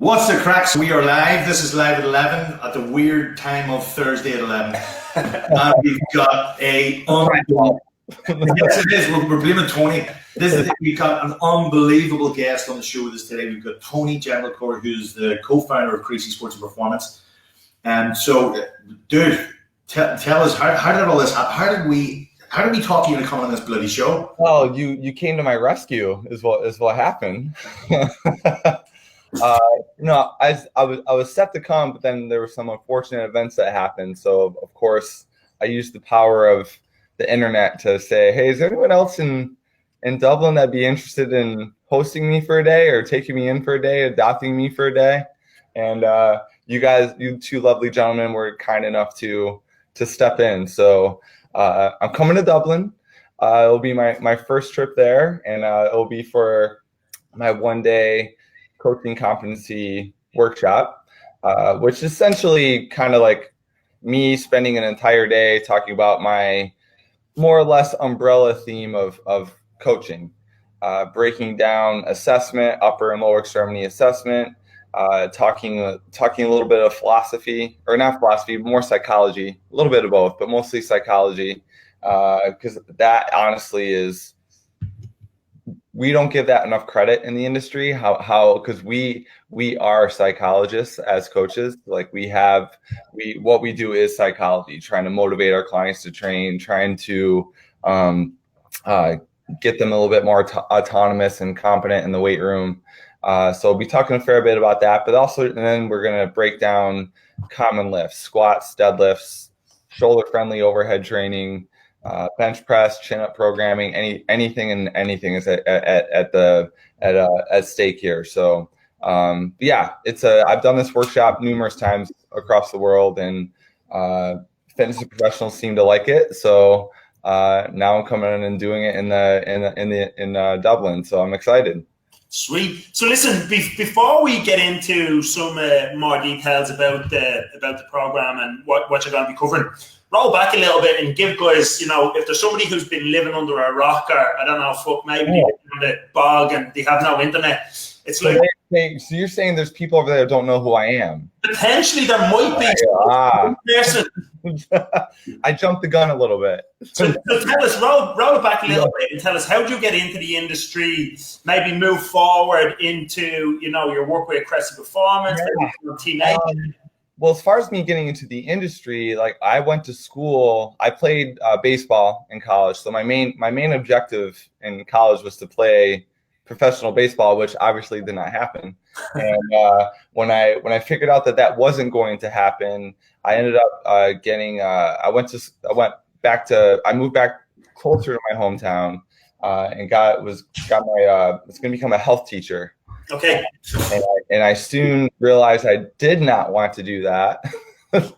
What's the crack? So we are live. This is live at 11 at the weird time of Thursday at 11. And we've got a yes, it is. We're blaming Tony. We've got an unbelievable guest on the show with us today. We've got Tony Gentilcore, who's the co-founder of Cressey Sports and Performance. And so, dude, tell us how did all this happen? How did we talk you into coming on this bloody show? Well, you came to my rescue is what happened. I was set to come, but then there were some unfortunate events that happened. So of course I used the power of the internet to say, hey, is there anyone else in Dublin that'd be interested in hosting me for a day or taking me in for a day, adopting me for a day? And you two lovely gentlemen were kind enough to step in. So I'm coming to Dublin. It'll be my first trip there, and it'll be for my one-day coaching competency workshop, which is essentially kind of like me spending an entire day talking about my more or less umbrella theme of coaching, breaking down assessment, upper and lower extremity assessment, talking a little bit of philosophy, or not philosophy, more psychology, a little bit of both, but mostly psychology, because that honestly is, we don't give that enough credit in the industry. Because we are psychologists as coaches. Like what we do is psychology, trying to motivate our clients to train, trying to get them a little bit more autonomous and competent in the weight room. So we'll be talking a fair bit about that, but also, and then we're going to break down common lifts, squats, deadlifts, shoulder friendly overhead training, bench press, chin up programming, anything is at stake here. So I've done this workshop numerous times across the world, and fitness professionals seem to like it. So now I'm coming in and doing it in Dublin. So I'm excited. Sweet. So listen, before we get into some more details about the program and what you're going to be covering, roll back a little bit and give guys, if there's somebody who's been living under a rock, or I don't know, maybe they live in the bog and they have no internet. It's like, so you're saying there's people over there that don't know who I am? Potentially there might be person. I jumped the gun a little bit. So tell us, roll it back a little bit and tell us, how did you get into the industry, maybe move forward into, your work with Cressey Performance, teenage. Well, as far as me getting into the industry, like I went to school, I played baseball in college. So my main objective in college was to play professional baseball, which obviously did not happen. And when I figured out that wasn't going to happen, I ended up I moved back closer to my hometown, and was going to become a health teacher. Okay. And I soon realized I did not want to do that because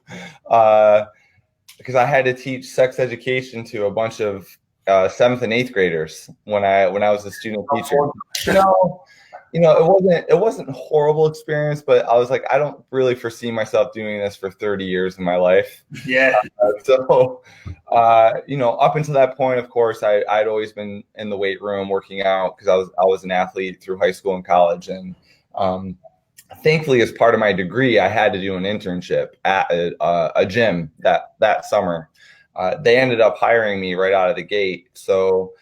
I had to teach sex education to a bunch of 7th and 8th graders when I was a student teacher. It wasn't a horrible experience, but I was like, I don't really foresee myself doing this for 30 years in my life. Yeah. Up until that point, of course, I'd always been in the weight room working out because I was an athlete through high school and college. And thankfully, as part of my degree, I had to do an internship at a gym that summer. They ended up hiring me right out of the gate. So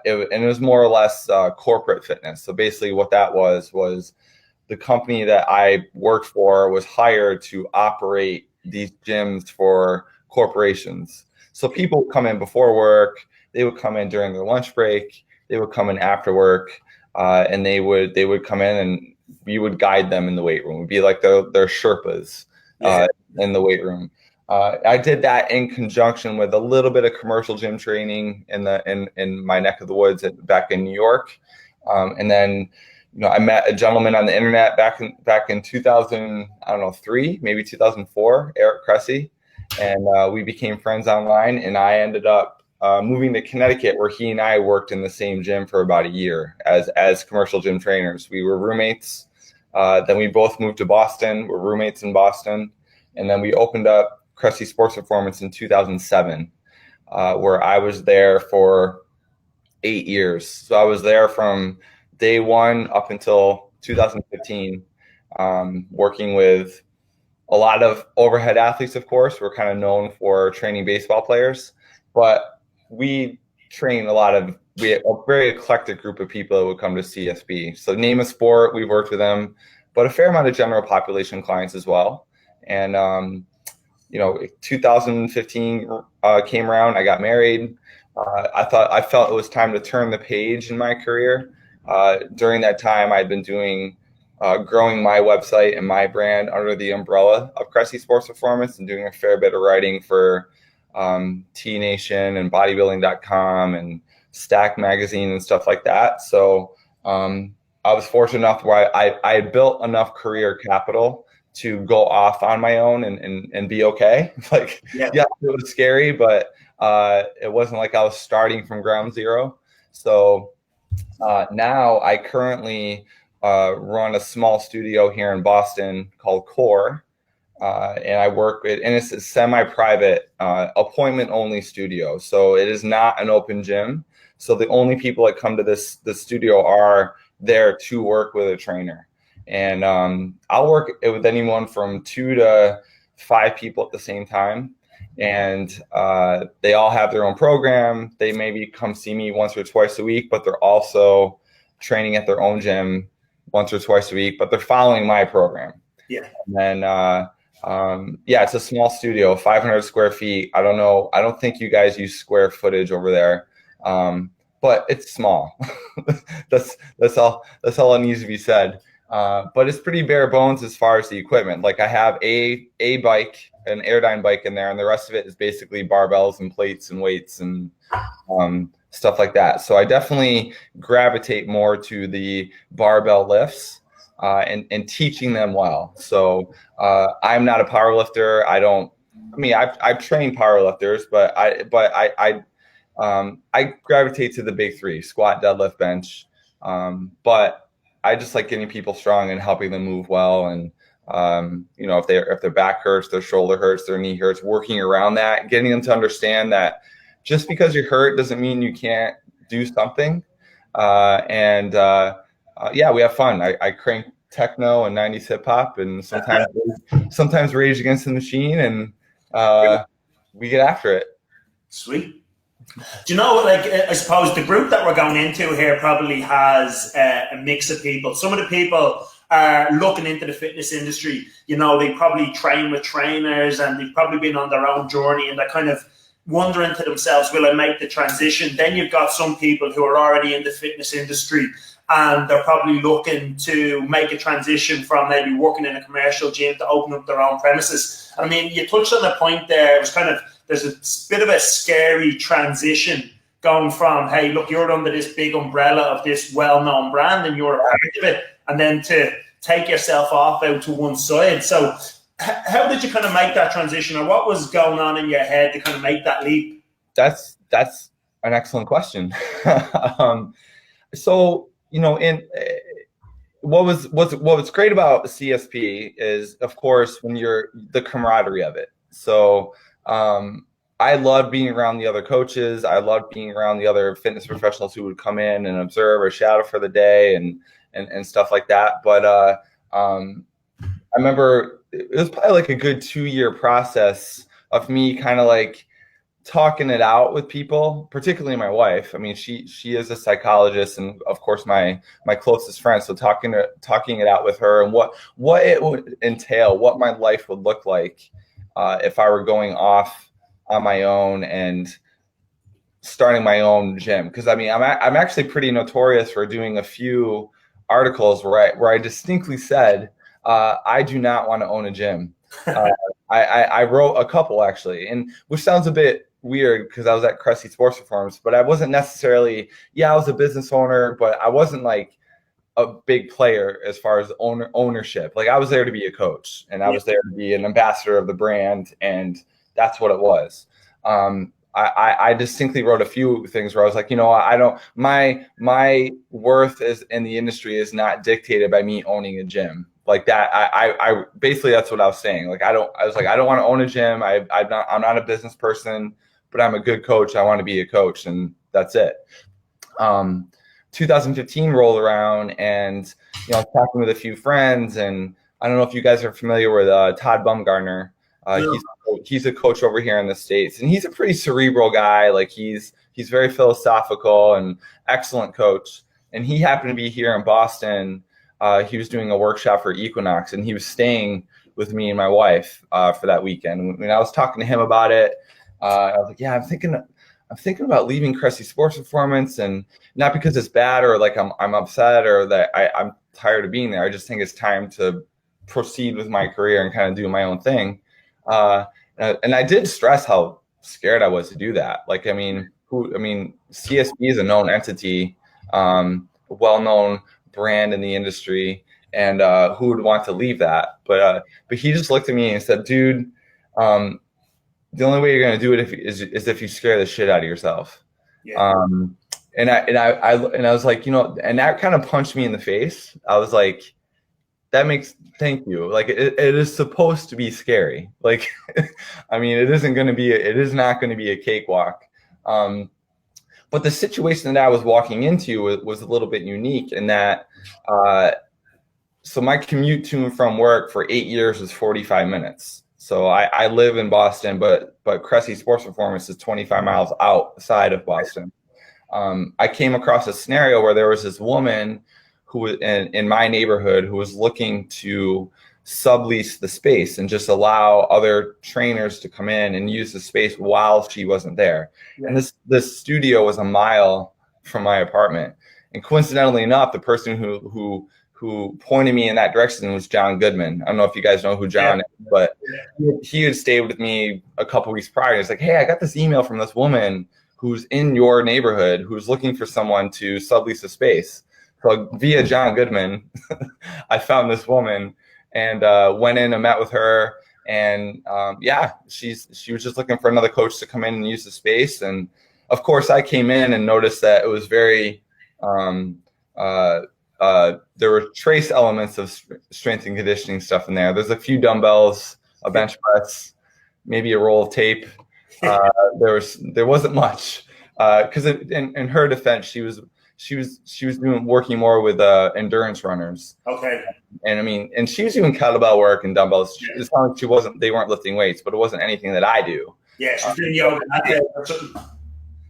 it was more or less corporate fitness. So basically what that was the company that I worked for was hired to operate these gyms for corporations. So people would come in before work, they would come in during their lunch break, they would come in after work, and they would come in and we would guide them in the weight room. We'd be like their Sherpas in the weight room. I did that in conjunction with a little bit of commercial gym training in my neck of the woods back in New York. And then, I met a gentleman on the internet back in 2003, maybe 2004, Eric Cressey. And we became friends online, and I ended up moving to Connecticut, where he and I worked in the same gym for about a year as commercial gym trainers. We were roommates. Then we both moved to Boston. We're roommates in Boston. And then we opened up Cressey Sports Performance in 2007, where I was there for 8 years. So I was there from day one up until 2015. working with a lot of overhead athletes. Of course, we're kind of known for training baseball players, but we train we have a very eclectic group of people that would come to CSB. So name a sport, we've worked with them, but a fair amount of general population clients as well. And 2015 came around. I got married. I felt it was time to turn the page in my career. During that time, I'd been growing my website and my brand under the umbrella of Cressey Sports Performance, and doing a fair bit of writing for T Nation and bodybuilding.com and Stack Magazine and stuff like that. So I was fortunate enough where I had built enough career capital to go off on my own and be okay. Yeah, it was scary, but it wasn't like I was starting from ground zero. So now I currently run a small studio here in Boston called Core. And I work with, and it's a semi-private, appointment-only studio. So it is not an open gym. So the only people that come to the studio are there to work with a trainer. And I'll work with anyone from 2 to 5 people at the same time. And they all have their own program. They maybe come see me once or twice a week, but they're also training at their own gym once or twice a week, but they're following my program. Yeah. And it's a small studio, 500 square feet. I don't know. I don't think you guys use square footage over there, but it's small. that's all that needs to be said. But it's pretty bare bones as far as the equipment. Like I have a bike, an Airdyne bike in there, and the rest of it is basically barbells and plates and weights and stuff like that. So I definitely gravitate more to the barbell lifts and teaching them well. So I'm not a power lifter. I've trained power lifters, but I gravitate to the big 3: squat, deadlift, bench. But I just like getting people strong and helping them move well. And if their back hurts, their shoulder hurts, their knee hurts, working around that, getting them to understand that just because you're hurt doesn't mean you can't do something. We have fun. I crank techno and 90s hip hop, and sometimes Rage Against the Machine, and we get after it. Sweet. Do you know, I suppose the group that we're going into here probably has a mix of people. Some of the people are looking into the fitness industry. They probably train with trainers, and they've probably been on their own journey, and they're kind of wondering to themselves, will I make the transition? Then you've got some people who are already in the fitness industry, and they're probably looking to make a transition from maybe working in a commercial gym to open up their own premises. I mean, you touched on the point there. It was there's a bit of a scary transition going from, hey, look, you're under this big umbrella of this well-known brand and you're a part of it, and then to take yourself off out to one side. So how did you kind of make that transition, or what was going on in your head to kind of make that leap? That's an excellent question. What was great about CSP is, of course, when you're the camaraderie of it. So I loved being around the other coaches. I loved being around the other fitness professionals who would come in and observe or shadow for the day and stuff like that. But I remember it was probably like a good 2-year process of me kind of like talking it out with people, particularly my wife. I mean, she is a psychologist, and of course my closest friend. So talking it out with her and what it would entail, what my life would look like if I were going off on my own and starting my own gym. Because I mean, I'm actually pretty notorious for doing a few articles where I distinctly said I do not want to own a gym. I wrote a couple actually, and which sounds a bit weird because I was at Cressey Sports Performance, but I wasn't necessarily. I was a business owner, but I wasn't like a big player as far as ownership. Like I was there to be a coach, and I was there to be an ambassador of the brand, and that's what it was. I distinctly wrote a few things where I was like, I don't. My worth is in the industry is not dictated by me owning a gym. Like that, I basically that's what I was saying. Like I don't want to own a gym. I'm not a business person, but I'm a good coach. I want to be a coach, and that's it. 2 2015 rolled around, and I was talking with a few friends, and I don't know if you guys are familiar with Todd Bumgarner. He's a coach over here in the States, and he's a pretty cerebral guy. Like he's very philosophical and excellent coach. And he happened to be here in Boston. He was doing a workshop for Equinox, and he was staying with me and my wife for that weekend. When I was talking to him about it, I was like, yeah, I'm thinking about leaving Cressey Sports Performance, and not because it's bad or like I'm upset or that I'm tired of being there. I just think it's time to proceed with my career and kind of do my own thing. And I did stress how scared I was to do that. Like, CSB is a known entity, a well-known brand in the industry, and who would want to leave that? But he just looked at me and said, dude, the only way you're going to do it is if you scare the shit out of yourself. Yeah. And I was like, and that kind of punched me in the face. I was like, thank you. Like it is supposed to be scary. Like, it is not going to be a cakewalk. But the situation that I was walking into was a little bit unique in that, so my commute to and from work for 8 years was 45 minutes. So I live in Boston, but Cressey Sports Performance is 25 miles outside of Boston. I came across a scenario where there was this woman who was in my neighborhood who was looking to sublease the space and just allow other trainers to come in and use the space while she wasn't there. Yeah. And this studio was a mile from my apartment. And coincidentally enough, the person who pointed me in that direction was John Goodman. I don't know if you guys know who John is, but he had stayed with me a couple weeks prior. He's like, hey, I got this email from this woman who's in your neighborhood who's looking for someone to sublease a space. So via John Goodman, I found this woman and went in and met with her. And she was just looking for another coach to come in and use the space. And of course, I came in and noticed that it was very there were trace elements of strength and conditioning stuff in there. There's a few dumbbells, a bench press, maybe a roll of tape. There wasn't much because in her defense, she was working more with endurance runners. Okay. And she was doing kettlebell work and dumbbells. It's not like they weren't lifting weights, but it wasn't anything that I do. Yeah, she's doing yoga latte or something.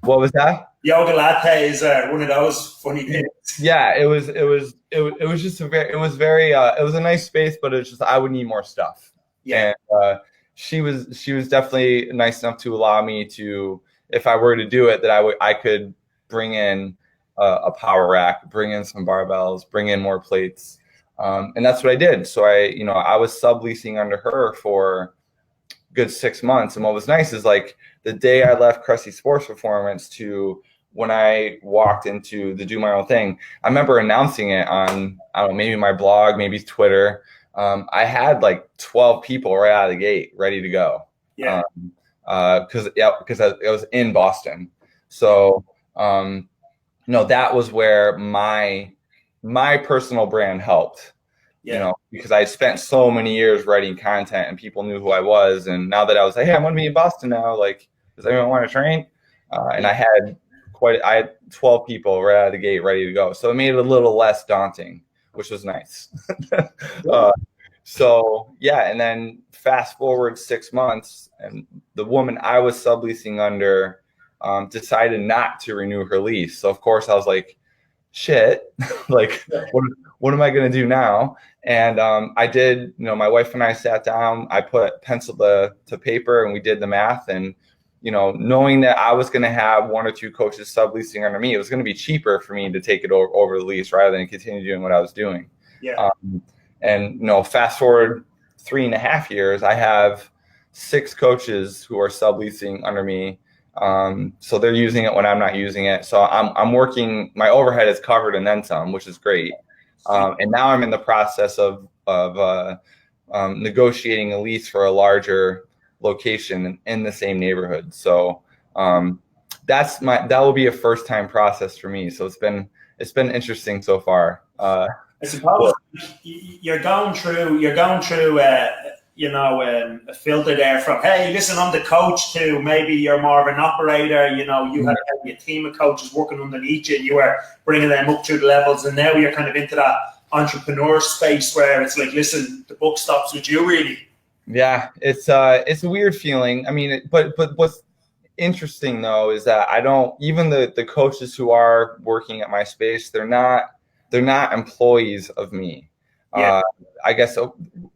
What was that? Yoga latte is one of those funny things. Yeah, it was just it was a nice space, but it's just I would need more stuff. Yeah. And she was definitely nice enough to allow me to, if I were to do it, that I could bring in a power rack, bring in some barbells, bring in more plates. And that's what I did. So I was subleasing under her for a good 6 months. And what was nice is like the day I left Cressey Sports Performance to when I walked into the do my own thing, I remember announcing it on, I don't know, maybe my blog, maybe Twitter. I had like 12 people right out of the gate ready to go. Yeah. Because I was in Boston. So, that was where my personal brand helped, because I spent so many years writing content and people knew who I was. And now that I was like, hey, I'm going to be in Boston now. Like, does anyone want to train? And I had 12 people right out of the gate ready to go. So it made it a little less daunting, which was nice. And then fast forward 6 months, and the woman I was subleasing under decided not to renew her lease. So of course I was like, shit, like what am I going to do now? And I did, my wife and I sat down, I put pencil to paper and we did the math, and knowing that I was going to have one or two coaches subleasing under me, it was going to be cheaper for me to take it over the lease rather than continue doing what I was doing. Yeah. Fast forward 3.5 years, I have 6 coaches who are subleasing under me. So they're using it when I'm not using it. So I'm working, my overhead is covered and then some, which is great. And now I'm in the process of negotiating a lease for a larger location in the same neighborhood. So that will be a first time process for me. So it's been interesting so far. I suppose you're going through a filter there from, hey, listen, I'm the coach, to maybe you're more of an operator. You had a team of coaches working underneath you, and you were bringing them up through the levels, and now you're kind of into that entrepreneur space where it's like, listen, the buck stops with you, really. Yeah, it's a weird feeling. I mean, but what's interesting though is that I don't, even the coaches who are working at my space, they're not employees of me. Yeah. I guess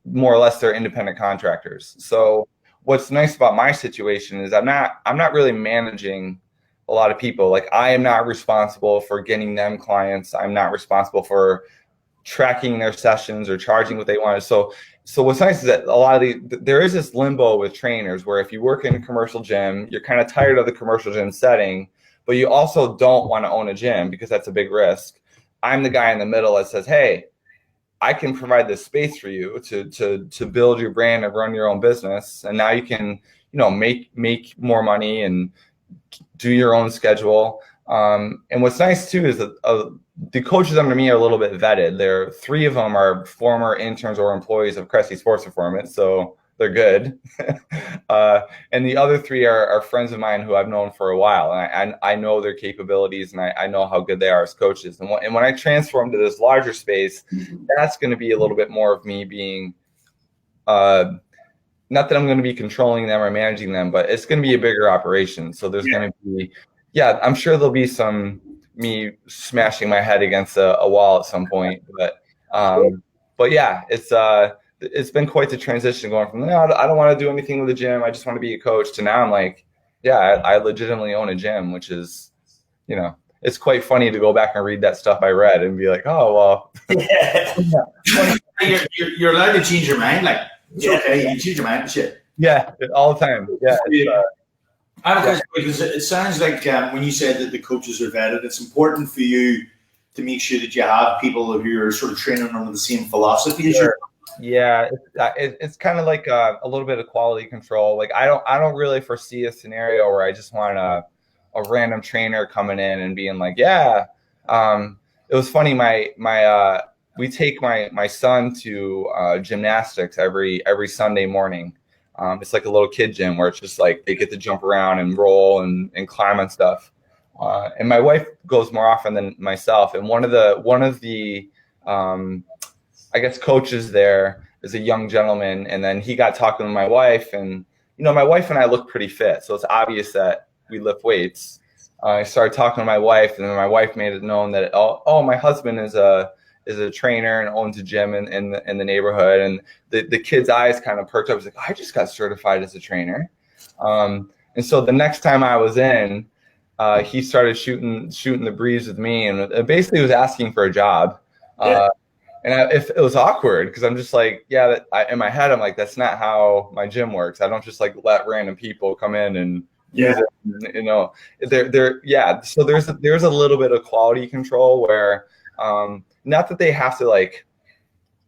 more or less they're independent contractors. So what's nice about my situation is I'm not really managing a lot of people. Like, I am not responsible for getting them clients. I'm not responsible for tracking their sessions or charging what they want. So what's nice is that a lot of there is this limbo with trainers where if you work in a commercial gym, you're kind of tired of the commercial gym setting, but you also don't want to own a gym because that's a big risk. I'm the guy in the middle that says, hey, I can provide this space for you to build your brand and run your own business. And now you can, make more money and do your own schedule. And what's nice too is that the coaches under me are a little bit vetted. 3 of them are former interns or employees of Cressey Sports Performance, so they're good. And the other 3 are friends of mine who I've known for a while, and I know their capabilities, and I know how good they are as coaches. And when I transfer them to this larger space, that's going to be a little bit more of me being, not that I'm going to be controlling them or managing them, but it's going to be a bigger operation. So there's going to be, I'm sure there'll be some me smashing my head against a wall at some point, but yeah, it's been quite the transition going from, no, I don't want to do anything with the gym, I just want to be a coach, to now I'm like, I legitimately own a gym, which is, it's quite funny to go back and read that stuff I read and be like, oh, well. You're allowed to change your mind. Like, it's okay, you change your mind and shit. Yeah, all the time. Yeah. I have a question, because it sounds like when you said that the coaches are vetted, it's important for you to make sure that you have people who are sort of training under the same philosophy as you. Yeah, it's kind of like a little bit of quality control. Like, I don't really foresee a scenario where I just want a random trainer coming in and being like, it was funny. We take my son to gymnastics every Sunday morning. It's like a little kid gym where it's just like they get to jump around and roll and climb and stuff. And my wife goes more often than myself. And one of the I guess coaches there is a young gentleman, and then he got talking to my wife, and my wife and I look pretty fit, so it's obvious that we lift weights. I started talking to my wife, and then my wife made it known that my husband is a trainer and owns a gym in the neighborhood, and the kid's eyes kind of perked up. He's like, I just got certified as a trainer. And so the next time I was in, he started shooting the breeze with me, and basically was asking for a job. And it was awkward because I'm just like, in my head, I'm like, that's not how my gym works. I don't just like let random people come in and use it. So there's a little bit of quality control where, not that they have to like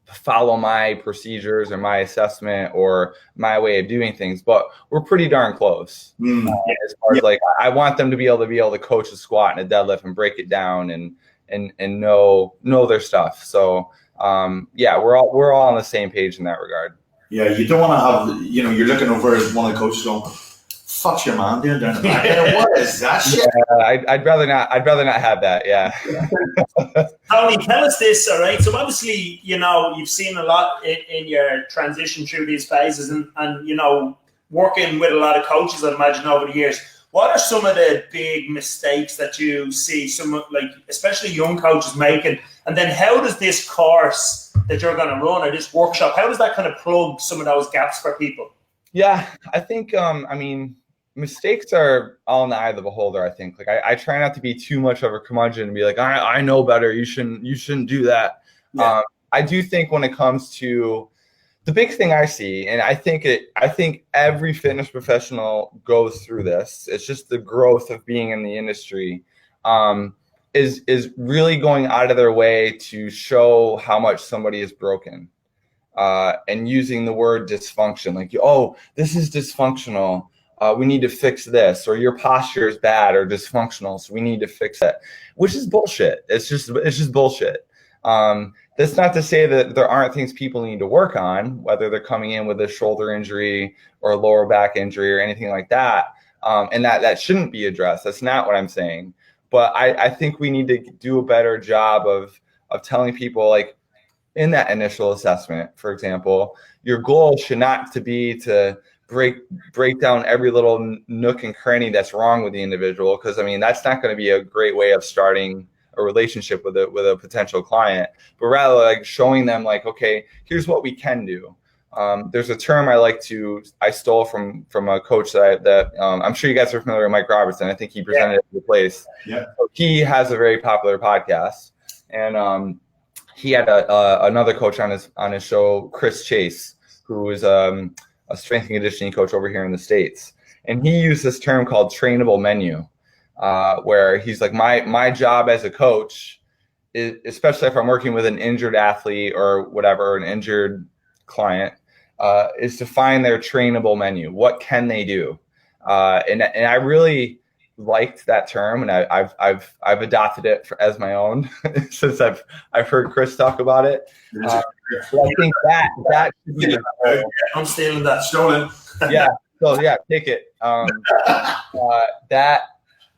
follow my procedures or my assessment or my way of doing things, but we're pretty darn close. As far as like, I want them to be able to coach a squat and a deadlift and break it down and know their stuff. So we're all on the same page in that regard. Yeah, you don't want to have, you're looking over at one of the coaches going, fuck's your man doing down the back? What is that shit? I'd rather not have that. Yeah. Tony, tell us this, all right? So obviously, you've seen a lot in your transition through these phases, and working with a lot of coaches, I'd imagine, over the years. What are some of the big mistakes that you see especially young coaches making? And then how does this course that you're going to run, or this workshop, how does that kind of plug some of those gaps for people? Yeah, I think, mistakes are all in the eye of the beholder. I think, like, I try not to be too much of a curmudgeon and be like, I know better, you shouldn't do that. Yeah. I do think when it comes to the big thing I see, and I think every fitness professional goes through this, it's just the growth of being in the industry, is really going out of their way to show how much somebody is broken, and using the word dysfunction, like, this is dysfunctional, we need to fix this, or your posture is bad or dysfunctional, so we need to fix it, which is bullshit. It's just bullshit. That's not to say that there aren't things people need to work on, whether they're coming in with a shoulder injury or a lower back injury or anything like that. And that shouldn't be addressed. That's not what I'm saying. But I think we need to do a better job of telling people, like, in that initial assessment, for example, your goal should not to be to break down every little nook and cranny that's wrong with the individual, because I mean that's not going to be a great way of starting a relationship with a potential client, but rather like showing them, like, okay, here's what we can do. There's a term I stole from a coach that I'm sure you guys are familiar with, Mike Robertson. I think he presented it to the place. Yeah. So he has a very popular podcast, and he had another coach on his show, Chris Chase, who is a strength and conditioning coach over here in the States. And he used this term called trainable menu, where he's like, my job as a coach is, especially if I'm working with an injured athlete or whatever, an injured client, is to find their trainable menu. What can they do? And I really liked that term, and I've adopted it as my own since I've heard Chris talk talk about it. So I think that should be I'm stealing that. Stolen. Yeah. So yeah, take it. That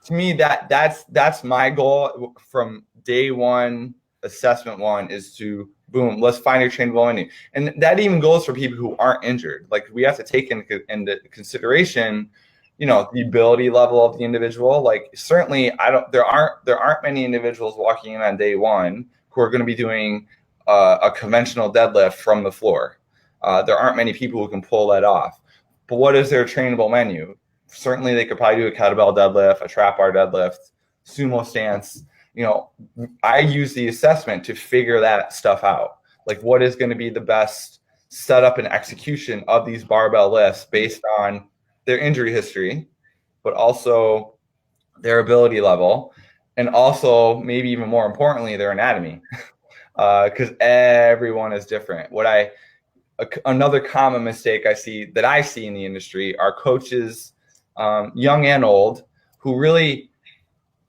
to me, that's my goal from day one. Assessment one is to boom, let's find your trainable menu, and that even goes for people who aren't injured. Like, we have to take into consideration, the ability level of the individual. Like, certainly there aren't many individuals walking in on day one who are going to be doing a conventional deadlift from the floor. There aren't many people who can pull that off. But what is their trainable menu? Certainly they could probably do a kettlebell deadlift, a trap bar deadlift, sumo stance. I use the assessment to figure that stuff out. Like, what is going to be the best setup and execution of these barbell lifts based on their injury history, but also their ability level, and also maybe even more importantly, their anatomy, because everyone is different. Another common mistake I see in the industry are coaches, young and old, who really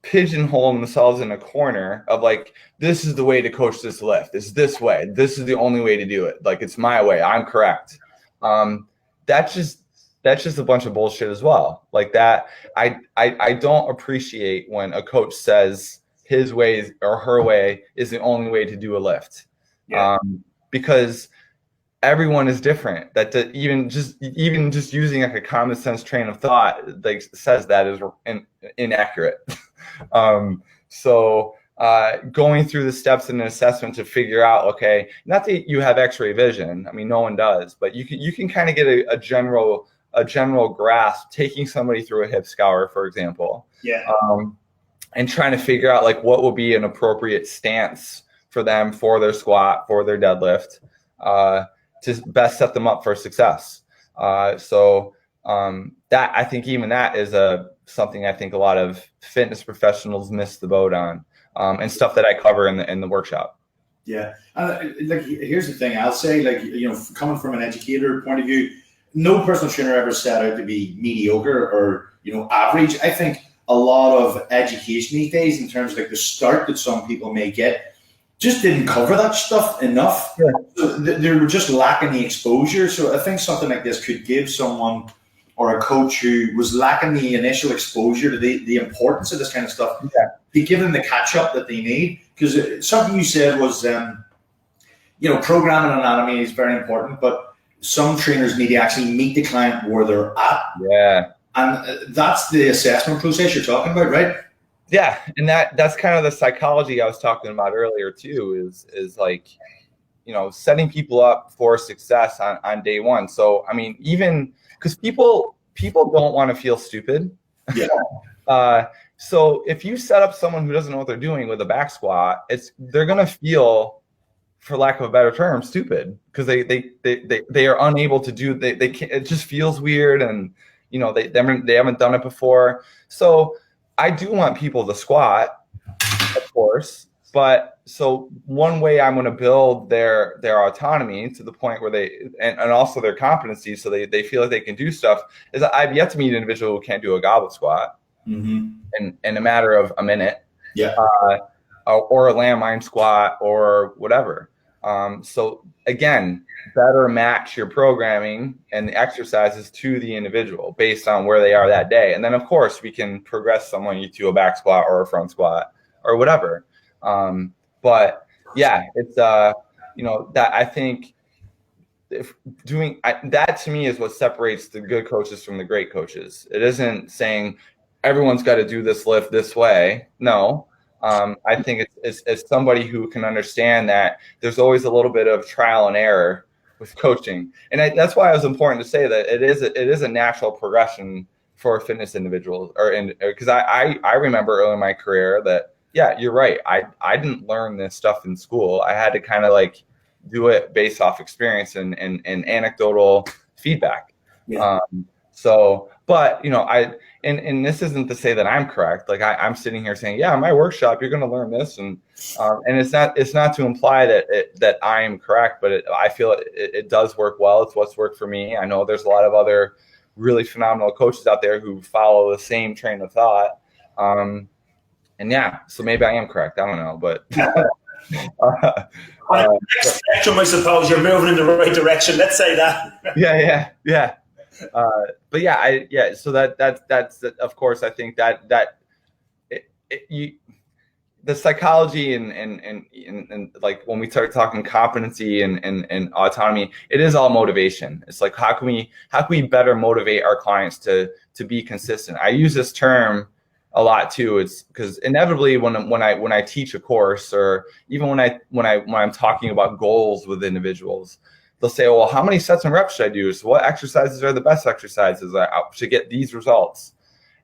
pigeonhole themselves in a corner of like, this is the way to coach this lift. It's this way. This is the only way to do it. Like, it's my way. I'm correct. That's just a bunch of bullshit as well. Like that, I don't appreciate when a coach says his way or her way is the only way to do a lift. Yeah. Because everyone is different. That even just using like a common sense train of thought, like, says that is inaccurate. So going through the steps in an assessment to figure out, okay, not that you have X-ray vision. I mean, no one does, but you can kind of get a general grasp, taking somebody through a hip scour, for example. Yeah. And trying to figure out, like, what will be an appropriate stance for them, for their squat, for their deadlift, to best set them up for success. So that, I think, even that is something I think a lot of fitness professionals miss the boat on, and stuff that I cover in the workshop. Yeah. Like, here's the thing I'll say, like, coming from an educator point of view, no personal trainer ever set out to be mediocre or, average. I think a lot of education these days, in terms of like the start that some people may get, just didn't cover that stuff enough. Yeah. So they were just lacking the exposure. So I think something like this could give someone, or a coach who was lacking the initial exposure to the importance of this kind of stuff, to give them the catch up that they need. Because something you said was, programming anatomy is very important, but some trainers need to actually meet the client where they're at. Yeah. And that's the assessment process you're talking about, right? Yeah. And that's kind of the psychology I was talking about earlier too, is like, setting people up for success on day one. So, I mean, even because people don't want to feel stupid. Yeah. So if you set up someone who doesn't know what they're doing with a back squat, they're going to feel, for lack of a better term, stupid, because they are unable to do, they can't, it just feels weird, and they haven't done it before. So I do want people to squat, of course, but so one way I'm going to build their autonomy to the point where and also their competency, so they feel like they can do stuff, is I've yet to meet an individual who can't do a goblet squat in a matter of a minute. Yeah. or a landmine squat or whatever. So again, better match your programming and the exercises to the individual based on where they are that day. And then of course we can progress someone to a back squat or a front squat or whatever. But yeah, it's that I think that to me is what separates the good coaches from the great coaches. It isn't saying everyone's got to do this lift this way. No. I think it's somebody who can understand that there's always a little bit of trial and error with coaching, and that's why it was important to say that it is a natural progression for fitness individuals, because I remember early in my career that you're right. I didn't learn this stuff in school. I had to kind of like do it based off experience and anecdotal feedback. Yeah. But and this isn't to say that I'm correct. Like I'm sitting here saying, yeah, in my workshop, you're going to learn this. And it's not to imply that I am correct, but I feel it does work well. It's what's worked for me. I know there's a lot of other really phenomenal coaches out there who follow the same train of thought. So maybe I am correct. I don't know, but on the next spectrum, I suppose you're moving in the right direction. Let's say that. Yeah. So that's of course I think that the psychology and like when we start talking competency and autonomy, it is all motivation. It's like how can we better motivate our clients to be consistent? I use this term a lot too. It's because inevitably when I teach a course, or even when I'm talking about goals with individuals, they'll say, well, how many sets and reps should I do? So what exercises are the best exercises to get these results?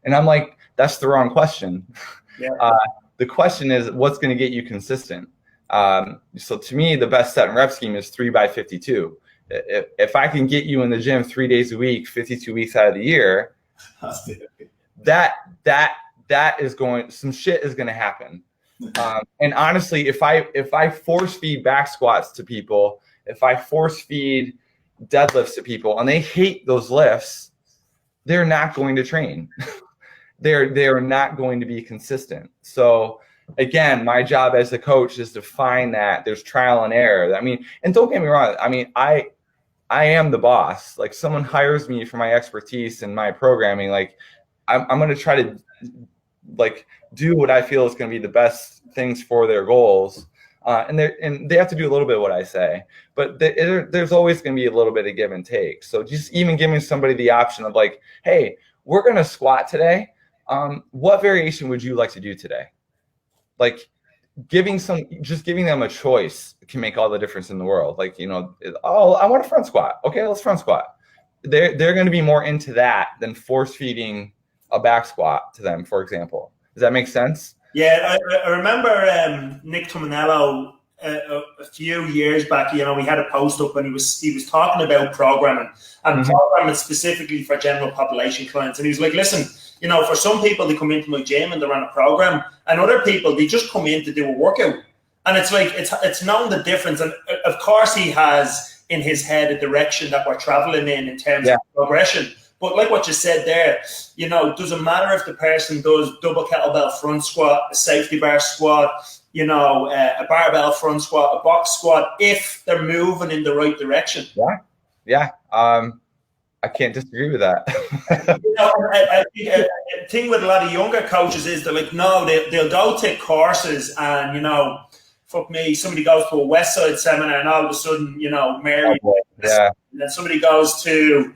And I'm like, that's the wrong question. Yeah. The question is, what's going to get you consistent? So to me, the best set and rep scheme is 3x52. If I can get you in the gym 3 days a week, 52 weeks out of the year, that is some shit is going to happen. And honestly, if I force feed back squats to people, if I force feed deadlifts to people and they hate those lifts, they're not going to train. They're not going to be consistent. So again, my job as a coach is to find that there's trial and error. I mean, and don't get me wrong. I mean, I am the boss. Like someone hires me for my expertise and my programming. Like I'm going to try to like do what I feel is going to be the best things for their goals. And they have to do a little bit of what I say, but there's always going to be a little bit of give and take. So just even giving somebody the option of like, hey, we're going to squat today. What variation would you like to do today? Like giving them a choice can make all the difference in the world. Like, I want a front squat. Okay, let's front squat. They're going to be more into that than force feeding a back squat to them, for example. Does that make sense? Yeah, I remember Nick Tomanello a few years back. We had a post up and he was talking about programming and programming specifically for general population clients. And he was like, listen, for some people they come into my gym and they're on a program, and other people they just come in to do a workout. And it's like it's known the difference. And of course he has in his head a direction that we're traveling in terms of progression. But like what you said there, it doesn't matter if the person does double kettlebell front squat, a safety bar squat, a barbell front squat, a box squat, if they're moving in the right direction. Yeah. I can't disagree with that. I think the thing with a lot of younger coaches is they're like, no, they'll go take courses and, fuck me, somebody goes to a West Side seminar and all of a sudden, Mary, and then somebody goes to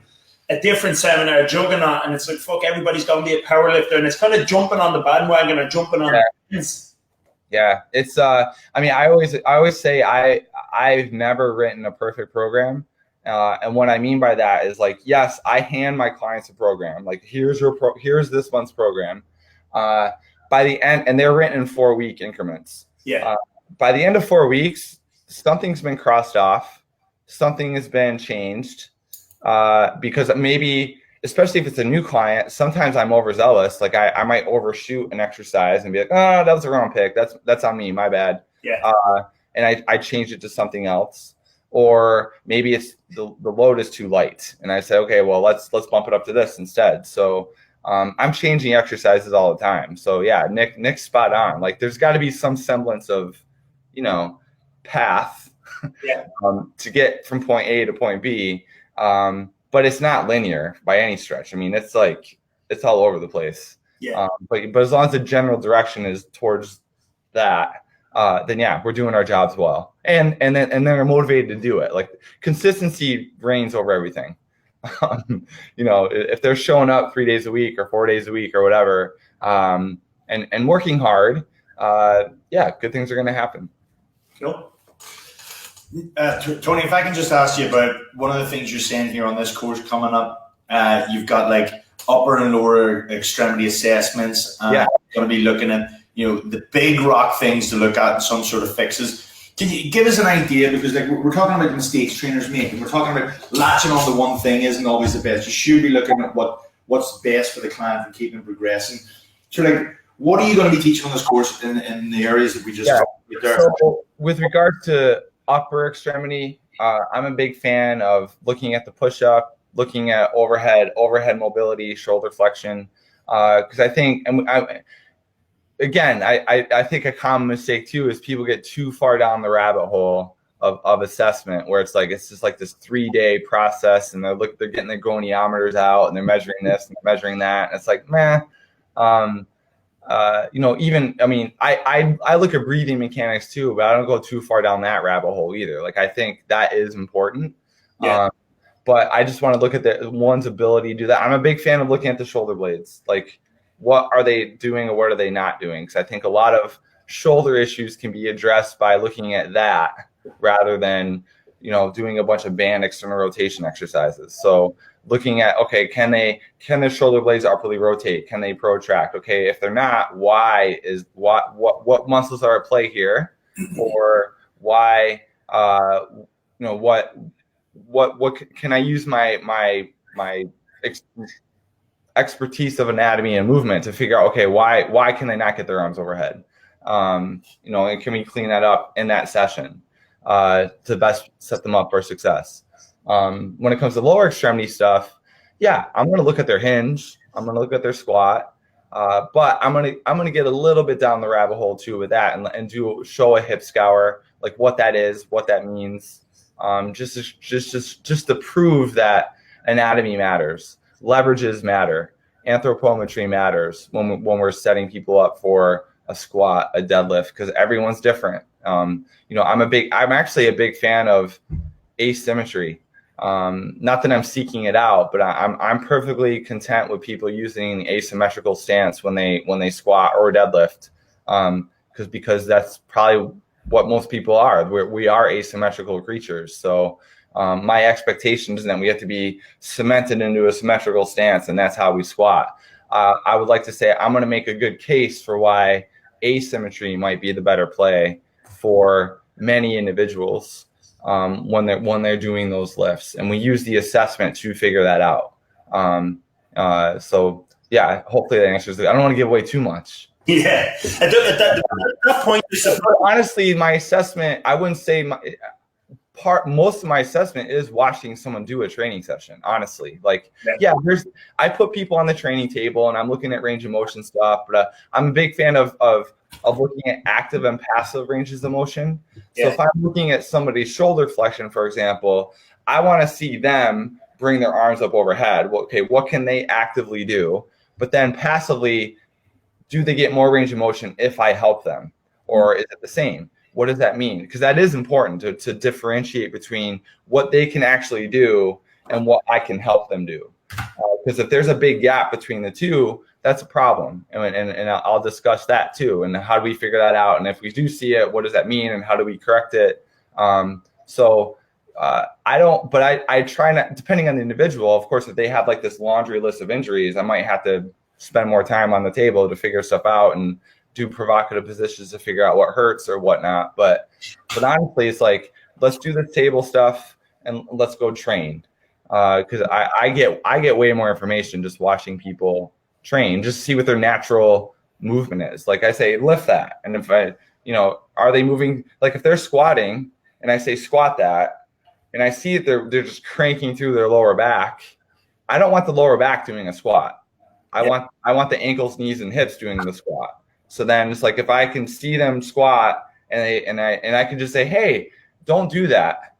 a different seminar, Juggernaut, and it's like, fuck, everybody's going to be a powerlifter, and it's kind of jumping on the bandwagon or jumping on things. Yeah, it's I always say I've never written a perfect program, and what I mean by that is like, yes, I hand my clients a program, like here's this month's program, by the end, and they're written in 4-week increments. By the end of 4 weeks, something's been crossed off, something has been changed. Because maybe, especially if it's a new client, sometimes I'm overzealous. Like I might overshoot an exercise and be like, oh, that was the wrong pick. That's on me. My bad. Yeah. And I change it to something else. Or maybe it's the load is too light. And I say, okay, well, let's bump it up to this instead. So I'm changing exercises all the time. So yeah, Nick's spot on. Like there's got to be some semblance of, path Yeah. to get from point A to point B. But it's not linear by any stretch. I mean, it's like it's all over the place. Yeah. But as long as the general direction is towards that, then yeah, we're doing our jobs well, and then they're motivated to do it. Like consistency reigns over everything. If they're showing up 3 days a week or 4 days a week or whatever, and working hard, yeah, good things are going to happen. Cool. Tony, if I can just ask you about one of the things you're saying here on this course coming up, you've got like upper and lower extremity assessments. Yeah. You're going to be looking at, the big rock things to look at and some sort of fixes. Can you give us an idea? Because like we're talking about mistakes trainers make, and we're talking about latching on to one thing isn't always the best. You should be looking at what's best for the client and keeping progressing. So like, what are you going to be teaching on this course in the areas that we just talked about there? So with regard to upper extremity, I'm a big fan of looking at the push-up, looking at overhead mobility, shoulder flexion, because I think, I think a common mistake too is people get too far down the rabbit hole of assessment, where it's just like this 3-day process, and they're getting their goniometers out and they're measuring this and measuring that, and it's like, man. I look at breathing mechanics too, but I don't go too far down that rabbit hole either. Like I think that is important. Yeah. But I just want to look at one's ability to do that. I'm a big fan of looking at the shoulder blades. Like, what are they doing or what are they not doing? Because I think a lot of shoulder issues can be addressed by looking at that rather than, doing a bunch of band external rotation exercises. So looking at, okay, can their shoulder blades upwardly rotate? Can they protract? Okay, if they're not, what muscles are at play here? Or why, what can I use my expertise of anatomy and movement to figure out, okay, why can they not get their arms overhead? And can we clean that up in that session to best set them up for success? When it comes to lower extremity stuff, yeah, I'm going to look at their hinge. I'm going to look at their squat. But I'm going to get a little bit down the rabbit hole too with that and show a hip scour, like what that is, what that means. Just to prove that anatomy matters, leverages matter, anthropometry matters when we're setting people up for a squat, a deadlift, because everyone's different. I'm actually a big fan of asymmetry. Not that I'm seeking it out, but I'm perfectly content with people using the asymmetrical stance when they squat or deadlift, because that's probably what most people are. We are asymmetrical creatures. So my expectation is that we have to be cemented into a symmetrical stance, and that's how we squat. I would like to say I'm going to make a good case for why asymmetry might be the better play for many individuals when they're doing those lifts, and we use the assessment to figure that out. So yeah, hopefully that answers it. I don't want to give away too much. Yeah, at that point, honestly, my assessment, I wouldn't say most of my assessment is watching someone do a training session. Honestly, I put people on the training table and I'm looking at range of motion stuff, but I'm a big fan of looking at active and passive ranges of motion. So if I'm looking at somebody's shoulder flexion, for example, I want to see them bring their arms up overhead. Okay, what can they actively do? But then passively, do they get more range of motion if I help them? Or is it the same? What does that mean? Because that is important to differentiate between what they can actually do and what I can help them do. Because if there's a big gap between the two, that's a problem. And I'll discuss that too. And how do we figure that out? And if we do see it, what does that mean? And how do we correct it? I try not, depending on the individual, of course, if they have like this laundry list of injuries, I might have to spend more time on the table to figure stuff out and do provocative positions to figure out what hurts or whatnot. But honestly, it's like, let's do this table stuff and let's go train. Because I get way more information just watching people train, just see what their natural movement is. Like I say, lift that. And if are they moving? Like if they're squatting and I say squat that, and I see that they're just cranking through their lower back, I don't want the lower back doing a squat. I want the ankles, knees, and hips doing the squat. So then it's like if I can see them squat and I can just say, hey, don't do that,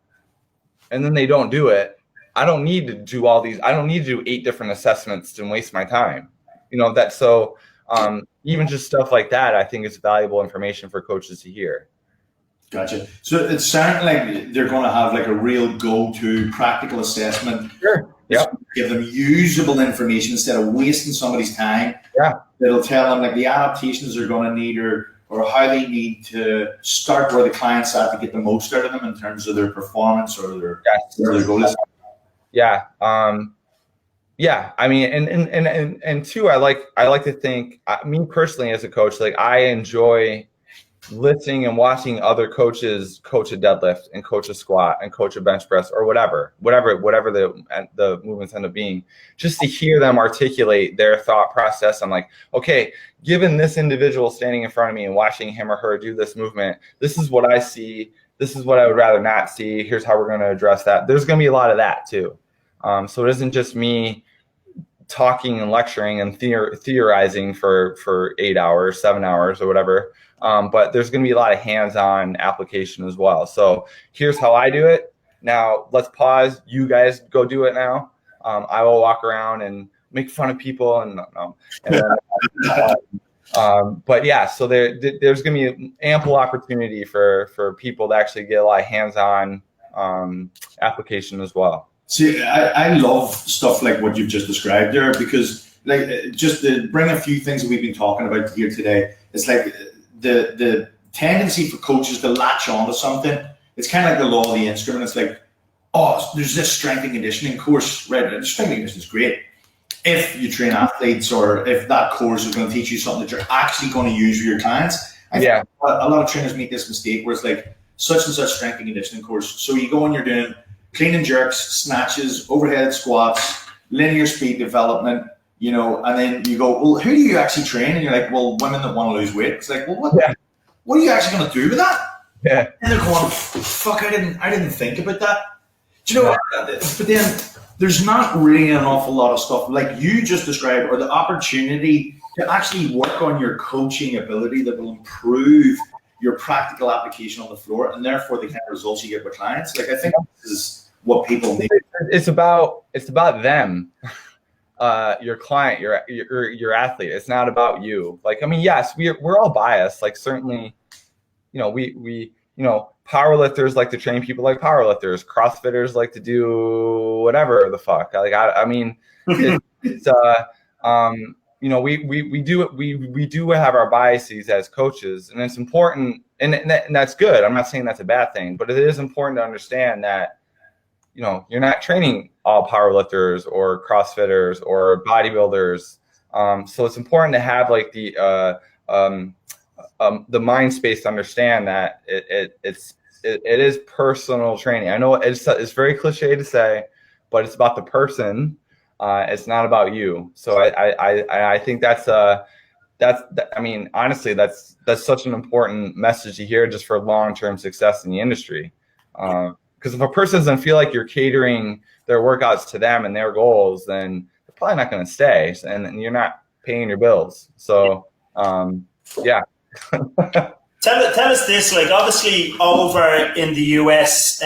and then they don't do it. I don't need to do all these. I don't need to do 8 different assessments to waste my time. That. So even just stuff like that, I think it's valuable information for coaches to hear. Gotcha. So it sounds like they're going to have like a real go-to practical assessment. Sure. Yep. Give them usable information instead of wasting somebody's time. Yeah. It'll tell them like the adaptations they're going to need or how they need to start where the client's at to get the most out of them in terms of their performance or their goals. Yeah. Yeah. I mean, and two, I like to think, me personally as a coach, like I enjoy listening and watching other coaches coach a deadlift and coach a squat and coach a bench press or whatever the movements end up being, just to hear them articulate their thought process. I'm like, okay, given this individual standing in front of me and watching him or her do this movement, this is what I see. This is what I would rather not see. Here's how we're going to address that. There's going to be a lot of that too. So it isn't just me talking and lecturing and theorizing for 8 hours, 7 hours or whatever. But there's going to be a lot of hands-on application as well. So here's how I do it. Now let's pause. You guys go do it now. I will walk around and make fun of people but yeah, so there's going to be ample opportunity for people to actually get a lot of hands-on application as well. See, I love stuff like what you've just described there, because like just to bring a few things that we've been talking about here today, it's like the tendency for coaches to latch onto something. It's kind of like the law of the instrument. It's like, oh, there's this strength and conditioning course, right? Strength and conditioning is great if you train athletes, or if that course is going to teach you something that you're actually going to use with your clients. I think a lot of trainers make this mistake where it's like such and such strength and conditioning course. So you go and you're doing clean and jerks, snatches, overhead squats, linear speed development, and then you go, well, who do you actually train? And you're like, well, women that want to lose weight. It's like, well, what are you actually going to do with that? Yeah. And they're going, fuck, I didn't think about that. Do you know what? But then there's not really an awful lot of stuff like you just described, or the opportunity to actually work on your coaching ability that will improve your practical application on the floor, and therefore the kind of results you get with clients. Like I think this is what people need. It's about them, your client, your athlete. It's not about you. Like, I mean, yes, we're all biased. Like certainly, we powerlifters like to train people like powerlifters. CrossFitters like to do whatever the fuck. Like I mean, it's we do have our biases as coaches, and it's important, and that's good. I'm not saying that's a bad thing, but it is important to understand that, you're not training all powerlifters or CrossFitters or bodybuilders. So it's important to have like the mind space to understand that it is personal training. I know it's very cliche to say, but it's about the person. It's not about you. So I think I mean, honestly, that's such an important message to hear just for long-term success in the industry. Because if a person doesn't feel like you're catering their workouts to them and their goals, then they're probably not going to stay, and you're not paying your bills. So, yeah. Tell us this, like obviously over in the US,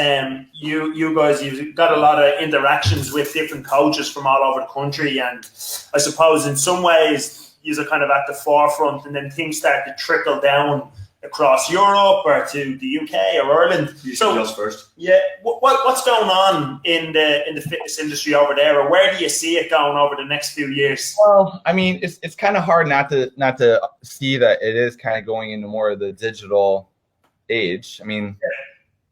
you guys, you've got a lot of interactions with different coaches from all over the country, and I suppose in some ways you're kind of at the forefront, and then things start to trickle down across Europe or to the UK or Ireland. So us first. Yeah, what's going on in the fitness industry over there, or where do you see it going over the next few years? Well, I mean, it's kind of hard not to see that it is kind of going into more of the digital age. I mean,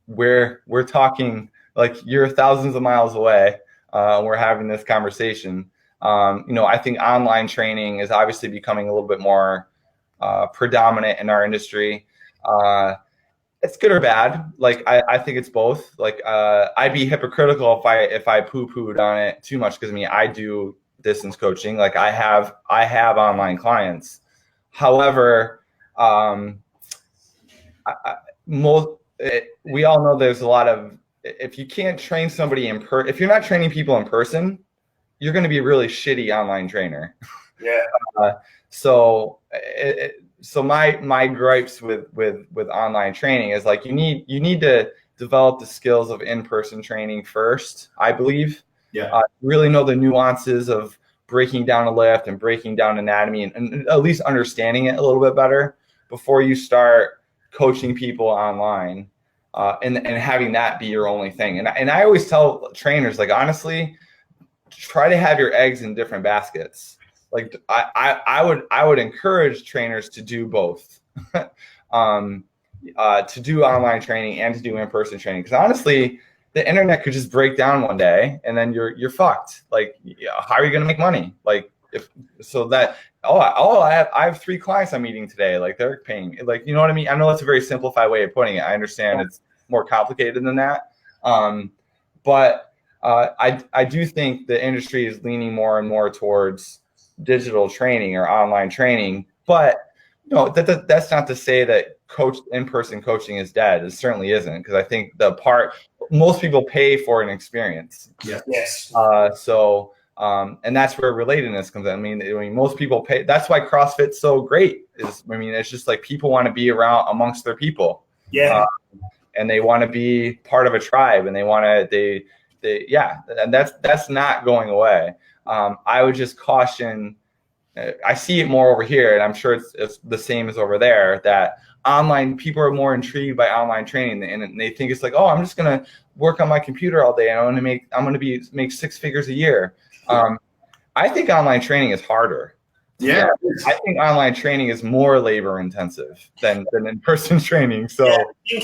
we're talking like you're thousands of miles away. We're having this conversation. I think online training is obviously becoming a little bit more predominant in our industry. It's good or bad. Like I think it's both. Like I'd be hypocritical if I poo-pooed on it too much, because I mean I do distance coaching. Like I have online clients. However, we all know there's a lot of, if you can't train somebody if you're not training people in person, you're going to be a really shitty online trainer. Yeah. So my gripes with online training is like you need to develop the skills of in-person training first, I believe. Yeah. Really know the nuances of breaking down a lift and breaking down anatomy and at least understanding it a little bit better before you start coaching people online, and having that be your only thing. And I always tell trainers, like, honestly, try to have your eggs in different baskets. Like I would encourage trainers to do both, to do online training and to do in-person training. Because honestly, the internet could just break down one day, and then you're fucked. Like, how are you going to make money? Like, I have 3 clients I'm meeting today. Like, they're paying. Like, you know what I mean? I know that's a very simplified way of putting it. I understand it's more complicated than that. But I do think the industry is leaning more and more towards digital training or online training. But that's not to say that in-person coaching is dead. It certainly isn't, because I think most people pay for an experience. Yes. And that's where relatedness comes in. I mean, most people pay. That's why CrossFit's so great. It's just like people want to be around amongst their people. Yeah. And they want to be part of a tribe, and and that's not going away. I would just caution. I see it more over here, and I'm sure it's the same as over there, that online people are more intrigued by online training, and they think it's like, oh, I'm just gonna work on my computer all day and I'm gonna make 6 figures a year. I think online training is harder. Yeah. I think online training is more labor intensive than in-person training. So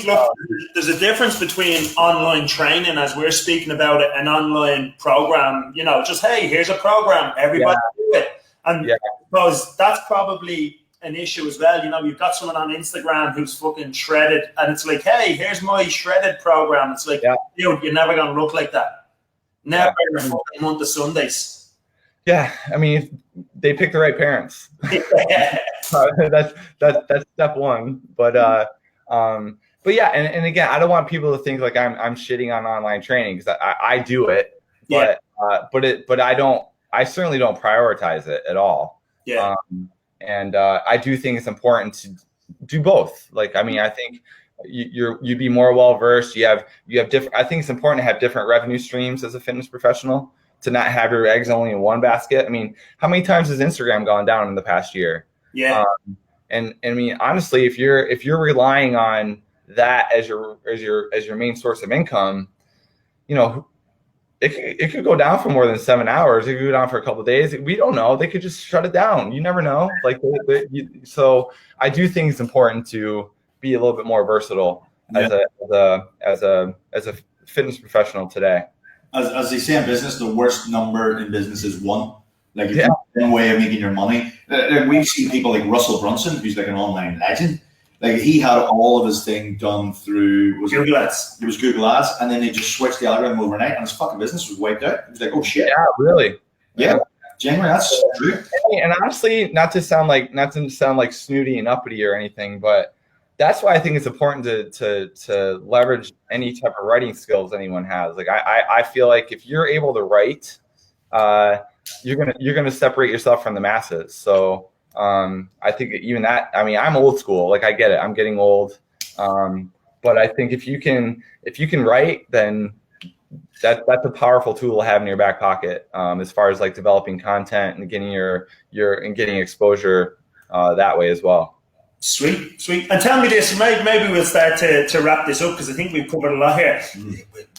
look, there's a difference between online training, as we're speaking about it, and online program. Just, hey, here's a program, everybody do it. And because that's probably an issue as well. You've got someone on Instagram who's fucking shredded, and it's like, hey, here's my shredded program. It's like, you're never going to look like that. Never in a fucking month of Sundays. Yeah, I mean, they pick the right parents. That's step one. But yeah, and again, I don't want people to think like I'm shitting on online training, because I do it, but I certainly don't prioritize it at all. Yeah. And I do think it's important to do both. Like, I mean, I think you'd be more well versed. You have different. I think it's important to have different revenue streams as a fitness professional, to not have your eggs only in one basket. I mean, how many times has Instagram gone down in the past year? Yeah. And I mean, honestly, if you're relying on that as your main source of income, it could go down for more than 7 hours. It could go down for a couple of days. We don't know. They could just shut it down. You never know. Like, so I do think it's important to be a little bit more versatile as a fitness professional today. As they say in business, the worst number in business is 1. Like, it's not one way of making your money. We've seen people like Russell Brunson, who's like an online legend. Like, he had all of his thing done through Google Ads. It was Google Ads, and then they just switched the algorithm overnight, and his fucking business was wiped out. He was like, "Oh shit!" Yeah, really. Yeah, genuinely, that's true. And honestly, not to sound like snooty and uppity or anything, but that's why I think it's important to leverage any type of writing skills anyone has. Like, I feel like if you're able to write, you're gonna separate yourself from the masses. So I think even that. I mean, I'm old school. Like, I get it. I'm getting old, but I think if you can write, then that's a powerful tool to have in your back pocket, as far as like developing content and getting getting exposure that way as well. Sweet. And tell me this, maybe we'll start to wrap this up, because I think we've covered a lot here.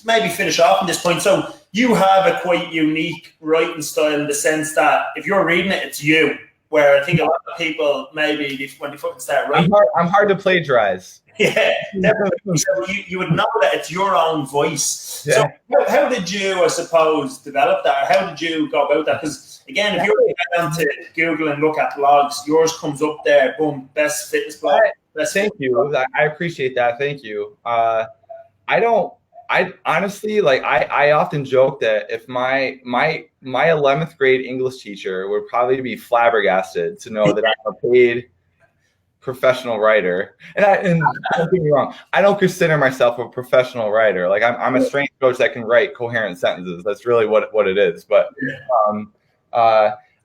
Maybe finish off on this point. So you have a quite unique writing style, in the sense that if you're reading it, it's you. Where I think a lot of people, maybe when they fucking start writing, I'm hard to plagiarize. Yeah, definitely. So you would know that it's your own voice. Yeah. So how did you, I suppose, develop that? Or how did you go about that? Because again, if you go down to Google and look at blogs, yours comes up there. Boom, best fitness blog. Thank you. I appreciate that. Thank you. I honestly, like, I often joke that if my 11th grade English teacher would probably be flabbergasted to know that I'm a paid professional writer. And don't get me wrong, I don't consider myself a professional writer. Like, I'm a strength coach that can write coherent sentences. That's really what it is. But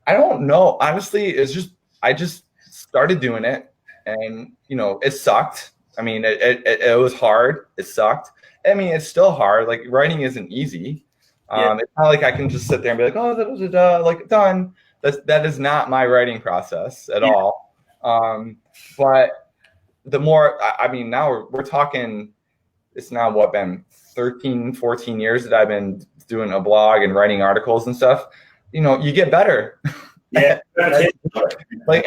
I don't know. Honestly, it's just I just started doing it, and it sucked. I mean, it was hard. It sucked. I mean, it's still hard. Like writing isn't easy. Yeah. It's not like I can just sit there and be like, oh, like done. That is not my writing process at all. But the more, I mean, now we're talking. It's now been 13, 14 years that I've been doing a blog and writing articles and stuff. You get better. Yeah. Like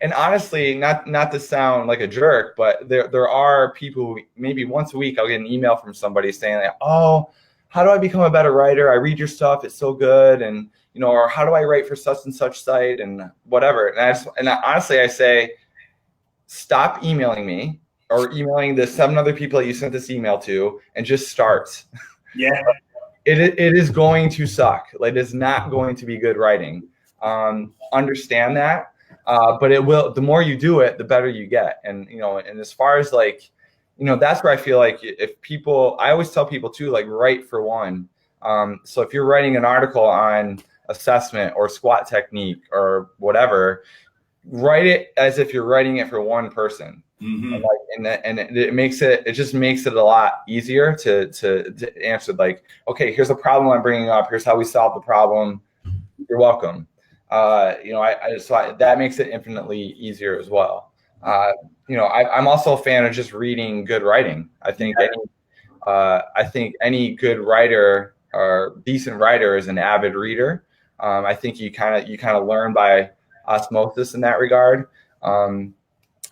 and honestly, not to sound like a jerk, but there are people who maybe once a week I'll get an email from somebody saying like, oh, how do I become a better writer? I read your stuff, it's so good, and or how do I write for such and such site and whatever. And honestly, I say, stop emailing me or emailing the 7 other people that you sent this email to, and just start. Yeah. It is going to suck. Like, it's not going to be good writing. Understand that, but it will. The more you do it, the better you get. And and as far as like, that's where I feel like if people, I always tell people too, like, write for one. So if you're writing an article on assessment or squat technique or whatever, write it as if you're writing it for one person. Mm-hmm. And it just makes it a lot easier to answer. Like, okay, here's a problem I'm bringing up. Here's how we solve the problem. You're welcome. That makes it infinitely easier as well. I'm also a fan of just reading good writing. I think any good writer or decent writer is an avid reader. I think you kind of learn by osmosis in that regard.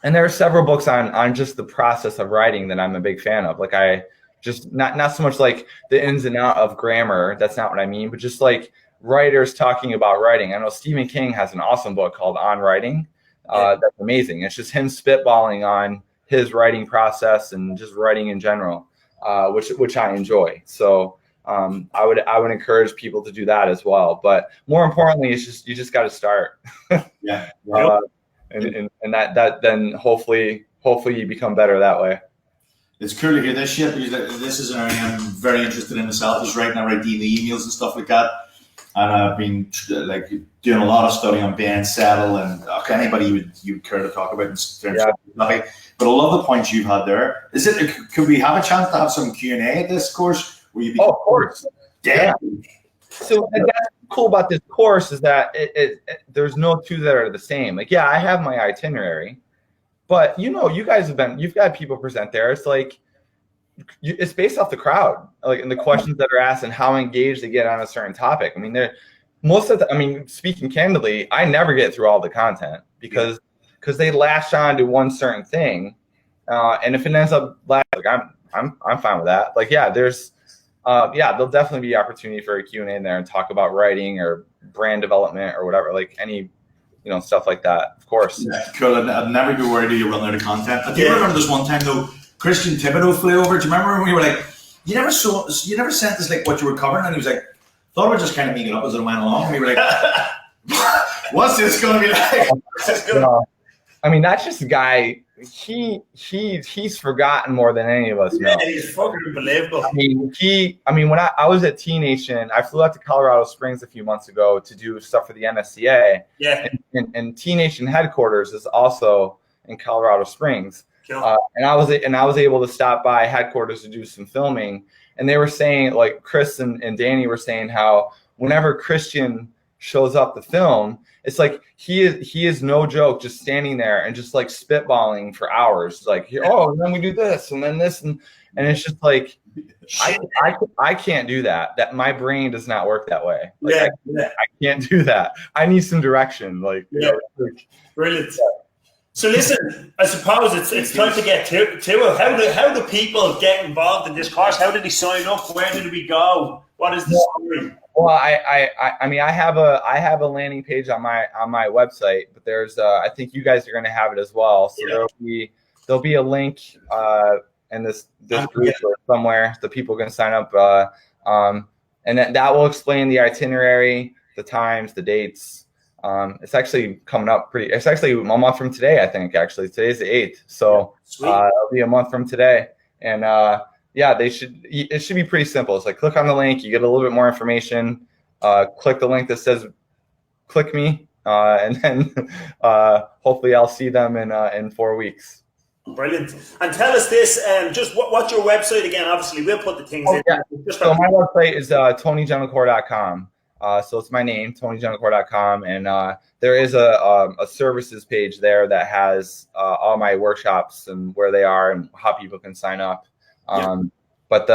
And there are several books on just the process of writing that I'm a big fan of. Like, I just not so much like the ins and out of grammar. That's not what I mean, but just like writers talking about writing. I know Stephen King has an awesome book called On Writing. That's amazing. It's just him spitballing on his writing process and just writing in general, which I enjoy. So I would encourage people to do that as well. But more importantly, it's you just got to start. Yeah. And that then hopefully you become better that way. It's cool to hear this shit, because this is an area I'm very interested in myself. Is writing, I write daily emails and stuff like that. And I've been like doing a lot of study on Ben Settle and anybody you would care to talk about in terms of nothing. But I love the points you've had there. Could we have a chance to have some Q&A at this course? Where you of course. Yeah. So that's cool about this course is that there's no two that are the same. Like, yeah, I have my itinerary, but you guys you've got people present there. It's like, it's based off the crowd, like, and the questions that are asked and how engaged they get on a certain topic. I mean, speaking candidly, I never get through all the content because they latch on to one certain thing, and if it ends up like, I'm fine with that. Like, yeah, there'll definitely be opportunity for a Q&A in there and talk about writing or brand development or whatever, like any stuff like that. Of course. Yeah, cool. I'd never be worried that you run out of content. I do remember this one time though. Christian Thibodeau flew over. Do you remember when we were like, you never sent us like what you were covering? And he was like, thought we'd just kind of make it up as it went along. And we were like, what's this going to be like? I mean, that's just a guy. He's forgotten more than any of us know. Yeah, he's fucking unbelievable. I mean, when I was at T Nation, I flew out to Colorado Springs a few months ago to do stuff for the NSCA. Yeah. And T Nation headquarters is also in Colorado Springs. Cool. And I was able to stop by headquarters to do some filming, and they were saying, like, Chris and Danny were saying how whenever Christian shows up to film, it's like he is no joke, just standing there and just like spitballing for hours, like, and then we do this and then this, and it's just like, I can't do that. That my brain does not work that way. Like, I can't do that. I need some direction. Like, Brilliant. So listen, I suppose it's time to get to it. How do people get involved in this course? How did they sign up? Where did we go? What is the story? Well, I mean, I have a landing page on my website, but there's I think you guys are going to have it as well. So there'll be a link in this group or somewhere that people can sign up, and that will explain the itinerary, the times, the dates. It's actually coming up it's actually a month from today, I think. Actually, today's the 8th, so it'll be a month from today. And it should be pretty simple. It's like, click on the link, you get a little bit more information. Click the link that says click me, and then hopefully I'll see them in 4 weeks. Brilliant. And tell us this, just what's your website again? Obviously, we'll put the things in. Yeah. So my website is TonyGentilcore.com. So it's my name, TonyGentilcore.com, and there is a services page there that has all my workshops and where they are and how people can sign up. But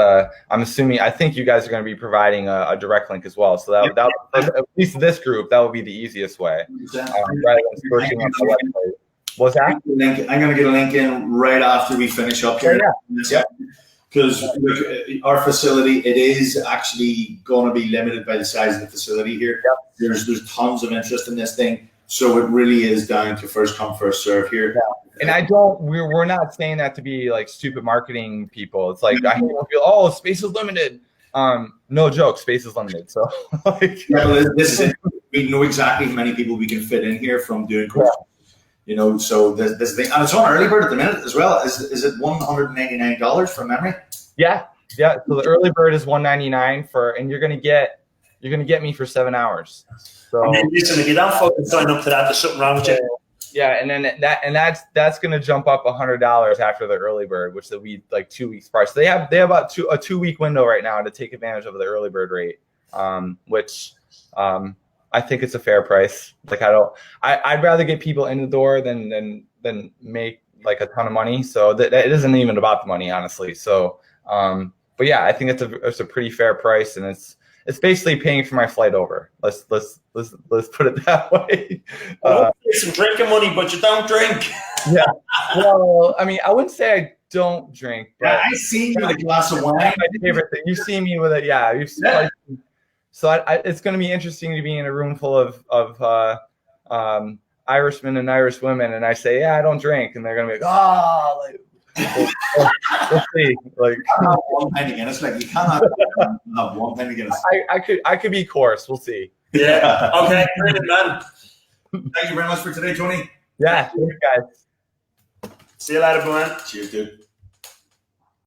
I'm assuming, I think you guys are going to be providing a direct link as well. So that at least this group, that would be the easiest way. Rather than searching on the website. What's that? I'm going to get a link in right after we finish up here. Yeah. Because our facility, it is actually going to be limited by the size of the facility here. Yep. There's tons of interest in this thing. So it really is down to first come, first serve here. Yeah. And we're not saying that to be like stupid marketing people. It's like, I feel, oh, space is limited. No joke, space is limited. So this is it. We know exactly how many people we can fit in here from doing courses. You know, so this thing, and it's on early bird at the minute as well. Is it $199 from memory? Yeah. So the early bird is $199 and you're gonna get me for 7 hours. So I mean, listen, if you don't fucking sign up to that, there's something wrong with you. Yeah, and then that's gonna jump up $100 after the early bird, which will be like 2 weeks price. So they have about a 2 week window right now to take advantage of the early bird rate, which I think it's a fair price. Like I'd rather get people in the door than make like a ton of money. So that it isn't even about the money, honestly. So, but yeah, I think it's a pretty fair price, and it's basically paying for my flight over. Let's put it that way. Some drinking money, but you don't drink. Yeah. Well, I mean, I wouldn't say I don't drink. But I see you with a glass of wine. That's my favorite thing. You see me with it. Yeah. So it's going to be interesting to be in a room full of Irishmen and Irish women, and I say, yeah, I don't drink, and they're going to be like, oh, like, we'll see. Like, one pint again. It's like you cannot have one pint again. I could be coarse. We'll see. Yeah. Okay. Brilliant, man. Thank you very much for today, Tony. Yeah. Thanks, guys. See you later, man. Cheers, dude.